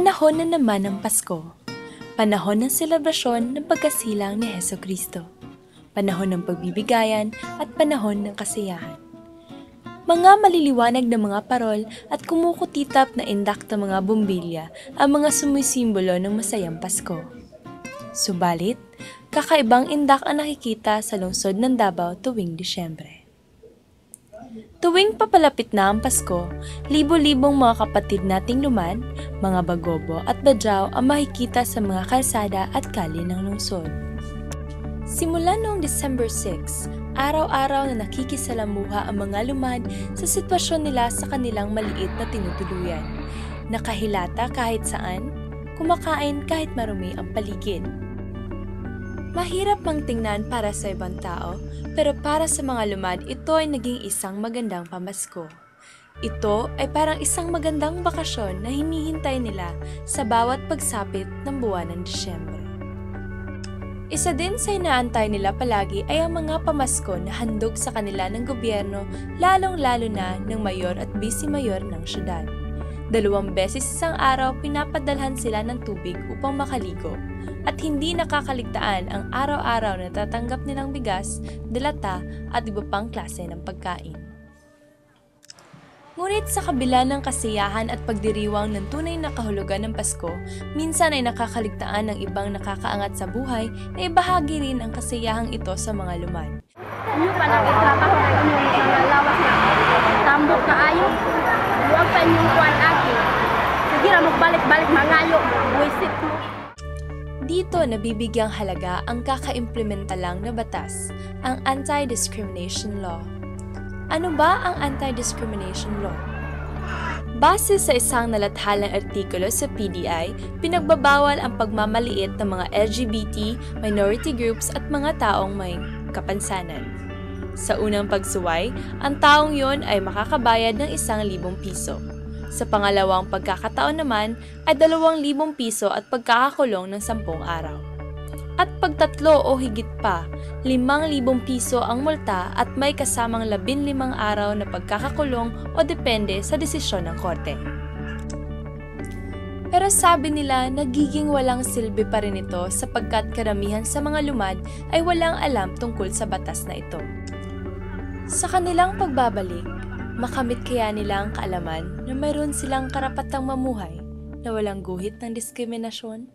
Panahon na naman ng Pasko. Panahon ng selebrasyon ng pagkasilang ni Hesukristo. Panahon ng pagbibigayan at panahon ng kasiyahan. Mga maliliwanag na mga parol at kumukutitap na indak na mga bumbilya ang mga sumisimbolo ng masayang Pasko. Subalit, kakaibang indak ang nakikita sa lungsod ng Davao tuwing Disyembre. Tuwing papalapit na ang Pasko, libo-libong mga kapatid nating lumad, mga bagobo at badyaw ang makikita sa mga kalsada at kalye ng lungsod. Simula noong December 6, araw-araw na nakikisalamuha ang mga lumad sa sitwasyon nila sa kanilang maliit na tinutuluyan. Nakahilata kahit saan, kumakain kahit marumi ang paligid. Mahirap mang tingnan para sa ibang tao, pero para sa mga lumad, ito ay naging isang magandang pamasko. Ito ay parang isang magandang bakasyon na hinihintay nila sa bawat pagsapit ng buwan ng Disyembre. Isa din sa inaantay nila palagi ay ang mga pamasko na handog sa kanila ng gobyerno, lalong-lalo na ng mayor at vice-mayor ng syudad. 2 beses isang araw pinapadalhan sila ng tubig upang makaligo, at hindi nakakaligtaan ang araw-araw na tatanggap nilang bigas, delata at iba pang klase ng pagkain. Ngunit sa kabila ng kasiyahan at pagdiriwang ng tunay na kahulugan ng Pasko, minsan ay nakakaligtaan ng ibang nakakaangat sa buhay na ibahagi rin ang kasiyahang ito sa mga lumad. Ano pa nagtatrabaho na inyong mga lawas na tambok na ayo? Huwag pa inyong kuwan lagi. Sige na magbalik-balik mangayo, buwisit mo. Dito nabibigyang halaga ang kakaimplementa lang na batas, ang Anti-Discrimination Law. Ano ba ang Anti-Discrimination Law? Base sa isang nalathalang artikulo sa PDI, pinagbabawal ang pagmamaliit ng mga LGBT, minority groups at mga taong may kapansanan. Sa unang pagsuway, ang taong yon ay makakabayad ng 1,000 piso. Sa pangalawang pagkakataon naman ay 2,000 piso at pagkakakulong ng 10 araw. At pag 3 o higit pa, 5,000 piso ang multa at may kasamang 15 araw na pagkakakulong o depende sa desisyon ng korte. Pero sabi nila nagiging walang silbi pa rin ito sapagkat karamihan sa mga lumad ay walang alam tungkol sa batas na ito. Sa kanilang pagbabalik, makamit kaya nila ang kaalaman na mayroon silang karapatang mamuhay na walang guhit ng diskriminasyon?